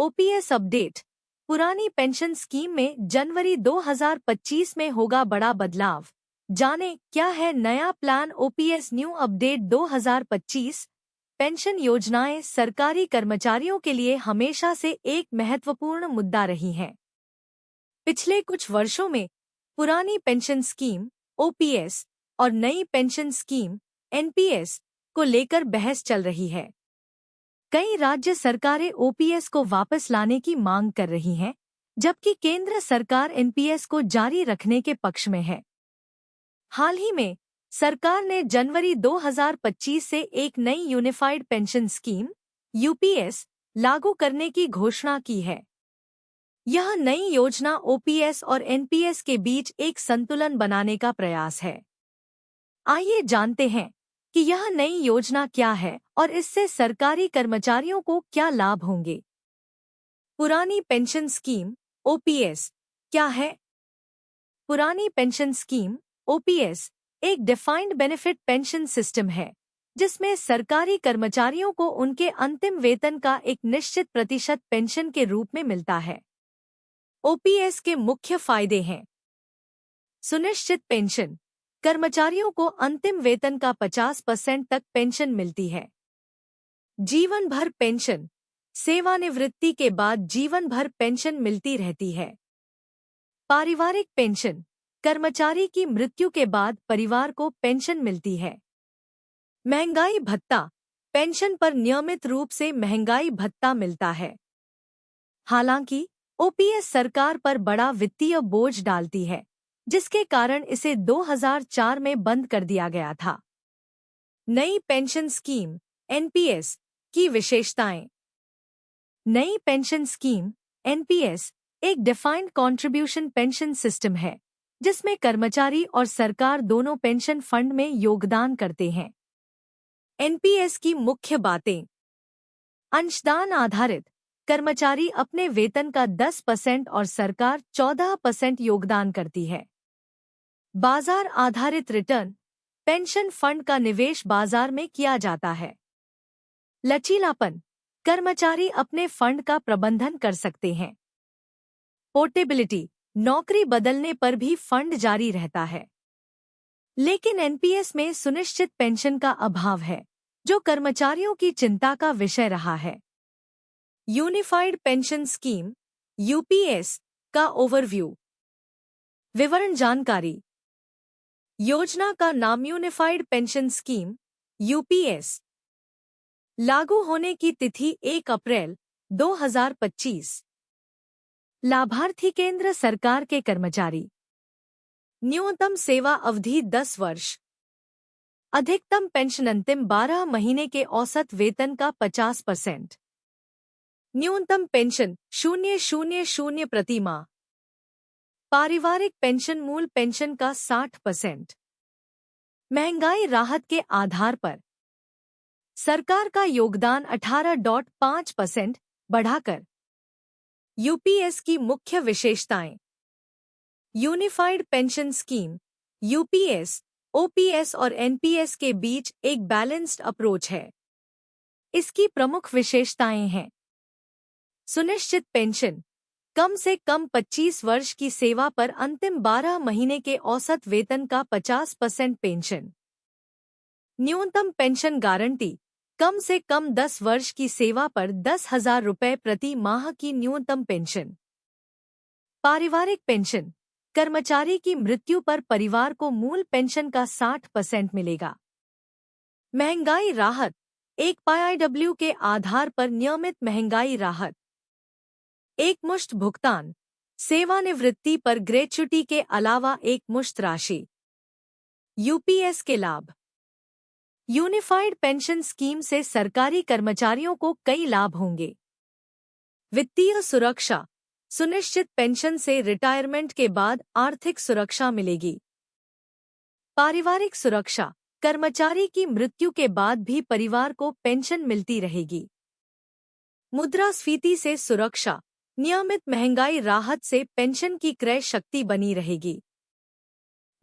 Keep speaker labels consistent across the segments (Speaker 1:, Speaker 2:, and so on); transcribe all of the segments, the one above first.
Speaker 1: OPS update. पुरानी pension scheme में जनवरी 2025 में होगा बड़ा बदलाव। जानें क्या है नया plan. OPS new update 2025। Pension योजनाएं सरकारी कर्मचारियों के लिए हमेशा से एक महत्वपूर्ण मुद्दा रही हैं। पिछले कुछ वर्षों में पुरानी पेंशन स्कीम ओपीएस और नई पेंशन स्कीम एनपीएस को लेकर बहस चल रही है। कई राज्य सरकारें ओपीएस को वापस लाने की मांग कर रही हैं, जबकि केंद्र सरकार एनपीएस को जारी रखने के पक्ष में है। हाल ही में सरकार ने जनवरी 2025 से एक नई यूनिफाइड पेंशन स्कीम यूपीएस लागू करने की घोषणा की है। यह नई योजना ओपीएस और एनपीएस के बीच एक संतुलन बनाने का प्रयास है। आइए जानते हैं कि यह नई योजना क्या है और इससे सरकारी कर्मचारियों को क्या लाभ होंगे। पुरानी पेंशन स्कीम ओपीएस क्या है? पुरानी पेंशन स्कीम ओपीएस एक डिफाइंड बेनिफिट पेंशन सिस्टम है, जिसमें सरकारी कर्मचारियों को उनके अंतिम वेतन का एक निश्चित प्रतिशत पेंशन के रूप में मिलता है। ओपीएस के मुख्य फायदे हैं: सुनिश्चित पेंशन, कर्मचारियों को अंतिम वेतन का 50% तक पेंशन मिलती है। जीवन भर पेंशन, सेवानिवृत्ति के बाद जीवन भर पेंशन मिलती रहती है। पारिवारिक पेंशन, कर्मचारी की मृत्यु के बाद परिवार को पेंशन मिलती है। महंगाई भत्ता, पेंशन पर नियमित रूप से महंगाई भत्ता मिलता है। हालांकि ओपीएस सरकार पर बड़ा वित्तीय बोझ डालती है, जिसके कारण इसे 2004 में बंद कर दिया गया था। नई पेंशन स्कीम एनपीएस की विशेषताएं। नई पेंशन स्कीम एनपीएस एक डिफाइंड कंट्रीब्यूशन पेंशन सिस्टम है, जिसमें कर्मचारी और सरकार दोनों पेंशन फंड में योगदान करते हैं। एनपीएस की मुख्य बातें: अंशदान आधारित, कर्मचारी अपने वेतन का 10% और सरकार 14% योगदान करती है। बाजार आधारित रिटर्न, पेंशन फंड का निवेश बाजार में किया जाता है। लचीलापन, कर्मचारी अपने फंड का प्रबंधन कर सकते हैं। पोर्टेबिलिटी, नौकरी बदलने पर भी फंड जारी रहता है। लेकिन एनपीएस में सुनिश्चित पेंशन का अभाव है, जो कर्मचारियों की चिंता का विषय रहा है। यूनिफाइड पेंशन स्कीम यूपीएस का ओवरव्यू। विवरण जानकारी। योजना का नाम यूनिफाइड पेंशन स्कीम यूपीएस। लागू होने की तिथि 1 अप्रैल 2025। लाभार्थी केंद्र सरकार के कर्मचारी। न्यूनतम सेवा अवधि 10 वर्ष। अधिकतम पेंशन अंतिम 12 महीने के औसत वेतन का 50%। न्यूनतम पेंशन 000 प्रति माह। पारिवारिक पेंशन मूल पेंशन का 60%। महंगाई राहत के आधार पर सरकार का योगदान 18.5% बढ़ाकर। यूपीएस की मुख्य विशेषताएं। Unified pension scheme UPS OPS और एनपीएस के बीच एक बैलेंस्ड अप्रोच है। इसकी प्रमुख विशेषताएं हैं: सुनिश्चित पेंशन, कम से कम 25 वर्ष की सेवा पर अंतिम 12 महीने के औसत वेतन का 50% पेंशन। न्यूनतम पेंशन गारंटी, कम से कम 10 वर्ष की सेवा पर 10,000 रुपये प्रति माह की न्यूनतम पेंशन। पारिवारिक पेंशन, कर्मचारी की मृत्यु पर परिवार को मूल पेंशन का 60% मिलेगा। महंगाई राहत, एक पाईडब्ल्यू के आधार पर नियमित महंगाई राहत। एकमुश्त भुगतान, सेवानिवृत्ति पर ग्रेच्युटी के अलावा एक मुश्त राशि। यूपीएस के लाभ। यूनिफाइड पेंशन स्कीम से सरकारी कर्मचारियों को कई लाभ होंगे। वित्तीय सुरक्षा, सुनिश्चित पेंशन से रिटायरमेंट के बाद आर्थिक सुरक्षा मिलेगी। पारिवारिक सुरक्षा, कर्मचारी की मृत्यु के बाद भी परिवार को पेंशन मिलती रहेगी। मुद्रास्फीति से सुरक्षा, नियमित महंगाई राहत से पेंशन की क्रय शक्ति बनी रहेगी।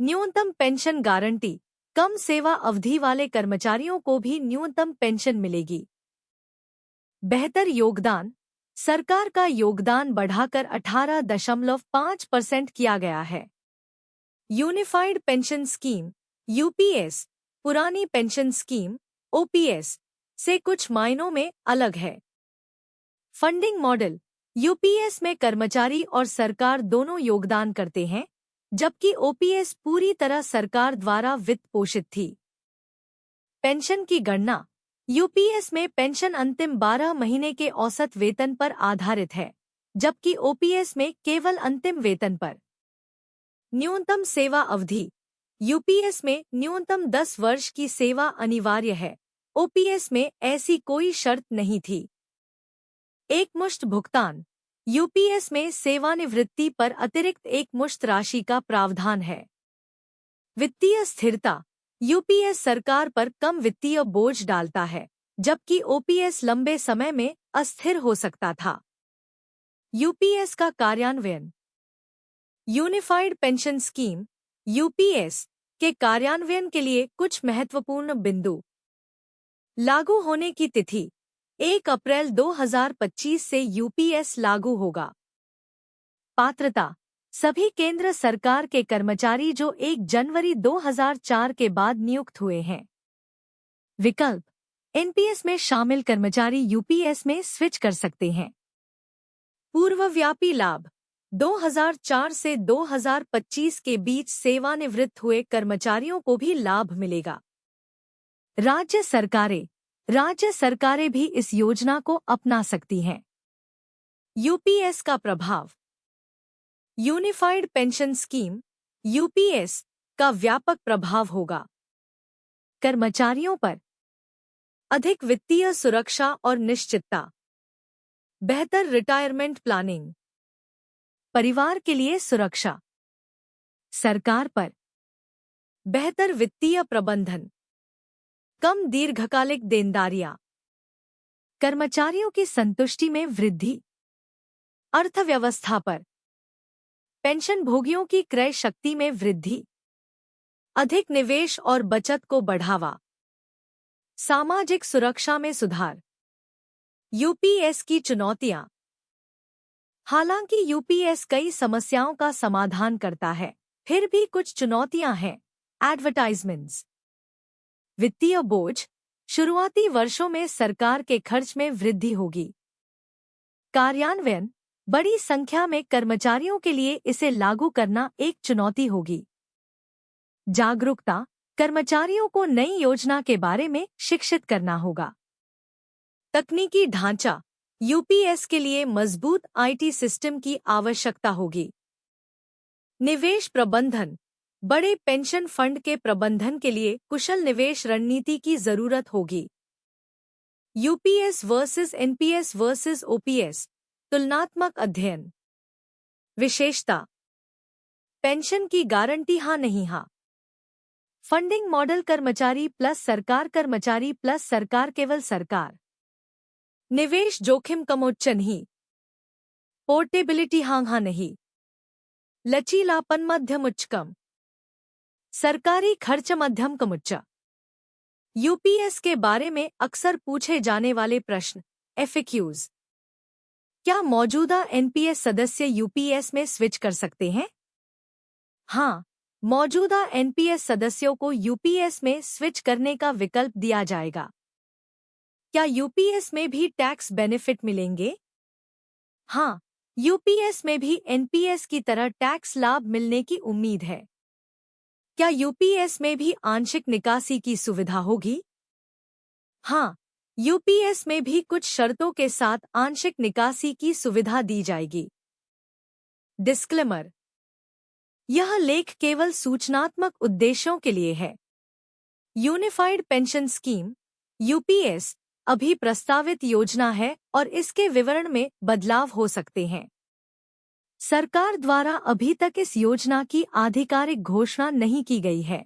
Speaker 1: न्यूनतम पेंशन गारंटी, कम सेवा अवधि वाले कर्मचारियों को भी न्यूनतम पेंशन मिलेगी। बेहतर योगदान, सरकार का योगदान बढ़ाकर 18.5% किया गया है। यूनिफाइड पेंशन स्कीम यूपीएस पुरानी पेंशन स्कीम ओपीएस से कुछ मायनों में अलग है। फंडिंग मॉडल यूपीएस में कर्मचारी और सरकार दोनों योगदान करते हैं, जबकि ओपीएस पूरी तरह सरकार द्वारा वित्त पोषित थी। पेंशन की गणना यूपीएस में पेंशन अंतिम 12 महीने के औसत वेतन पर आधारित है, जबकि ओपीएस में केवल अंतिम वेतन पर। न्यूनतम सेवा अवधि यूपीएस में न्यूनतम 10 वर्ष की सेवा अनिवार्य है, ओपीएस में ऐसी कोई शर्त नहीं थी। एकमुश्त भुगतान यूपीएस में सेवानिवृत्ति पर अतिरिक्त एकमुश्त राशि का प्रावधान है। वित्तीय स्थिरता यूपीएस सरकार पर कम वित्तीय बोझ डालता है, जबकि ओपीएस लंबे समय में अस्थिर हो सकता था। यूपीएस का कार्यान्वयन यूनिफाइड पेंशन स्कीम यूपीएस के कार्यान्वयन के लिए कुछ महत्वपूर्ण बिंदु। लागू होने की तिथि 1 अप्रैल 2025 से यूपीएस लागू होगा। पात्रता सभी केंद्र सरकार के कर्मचारी जो 1 जनवरी 2004 के बाद नियुक्त हुए हैं। विकल्प एनपीएस में शामिल कर्मचारी यूपीएस में स्विच कर सकते हैं। पूर्वव्यापी लाभ 2004 से 2025 के बीच सेवानिवृत्त हुए कर्मचारियों को भी लाभ मिलेगा। राज्य सरकारें भी इस योजना को अपना सकती हैं। यूपीएस का प्रभाव यूनिफाइड पेंशन स्कीम यूपीएस का व्यापक प्रभाव होगा। कर्मचारियों पर अधिक वित्तीय सुरक्षा और निश्चितता, बेहतर रिटायरमेंट प्लानिंग, परिवार के लिए सुरक्षा। सरकार पर बेहतर वित्तीय प्रबंधन, कम दीर्घकालिक देनदारियां, कर्मचारियों की संतुष्टि में वृद्धि। अर्थव्यवस्था पर पेंशन भोगियों की क्रय शक्ति में वृद्धि, अधिक निवेश और बचत को बढ़ावा। सामाजिक सुरक्षा में सुधार। यूपीएस की चुनौतियां हालांकि यूपीएस कई समस्याओं का समाधान करता है, फिर भी कुछ चुनौतियां हैं। एडवर्टाइजमेंट्स वित्तीय बोझ शुरुआती वर्षों में सरकार के खर्च में वृद्धि होगी। कार्यान्वयन बड़ी संख्या में कर्मचारियों के लिए इसे लागू करना एक चुनौती होगी। जागरूकता कर्मचारियों को नई योजना के बारे में शिक्षित करना होगा। तकनीकी ढांचा यूपीएस के लिए मजबूत आईटी सिस्टम की आवश्यकता होगी। निवेश प्रबंधन बड़े पेंशन फंड के प्रबंधन के लिए कुशल निवेश रणनीति की जरूरत होगी। UPS versus NPS versus OPS तुलनात्मक अध्ययन। विशेषता पेंशन की गारंटी हाँ नहीं हाँ। फंडिंग मॉडल कर्मचारी प्लस सरकार केवल सरकार। निवेश जोखिम कम उच्च नहीं। पोर्टेबिलिटी हाँ नहीं। लचीलापन मध्यम उच्च कम। सरकारी खर्च मध्यम कम उच्च। यूपीएस के बारे में अक्सर पूछे जाने वाले प्रश्न एफएक्यूज। क्या मौजूदा एनपीएस सदस्य यूपीएस में स्विच कर सकते हैं? हाँ, मौजूदा एनपीएस सदस्यों को यूपीएस में स्विच करने का विकल्प दिया जाएगा। क्या यूपीएस में भी टैक्स बेनिफिट मिलेंगे? हाँ, यूपीएस में भी एनपीएस की तरह टैक्स लाभ मिलने की उम्मीद है। क्या यूपीएस में भी आंशिक निकासी की सुविधा होगी? हाँ, यूपीएस में भी कुछ शर्तों के साथ आंशिक निकासी की सुविधा दी जाएगी। डिस्क्लेमर यह लेख केवल सूचनात्मक उद्देश्यों के लिए है। यूनिफाइड पेंशन स्कीम यूपीएस अभी प्रस्तावित योजना है और इसके विवरण में बदलाव हो सकते हैं। सरकार द्वारा अभी तक इस योजना की आधिकारिक घोषणा नहीं की गई है।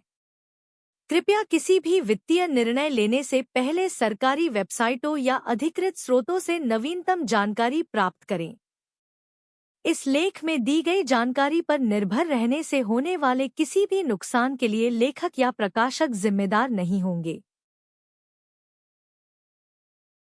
Speaker 1: कृपया किसी भी वित्तीय निर्णय लेने से पहले सरकारी वेबसाइटों या अधिकृत स्रोतों से नवीनतम जानकारी प्राप्त करें। इस लेख में दी गई जानकारी पर निर्भर रहने से होने वाले किसी भी नुकसान के लिए लेखक या प्रकाशक जिम्मेदार नहीं होंगे।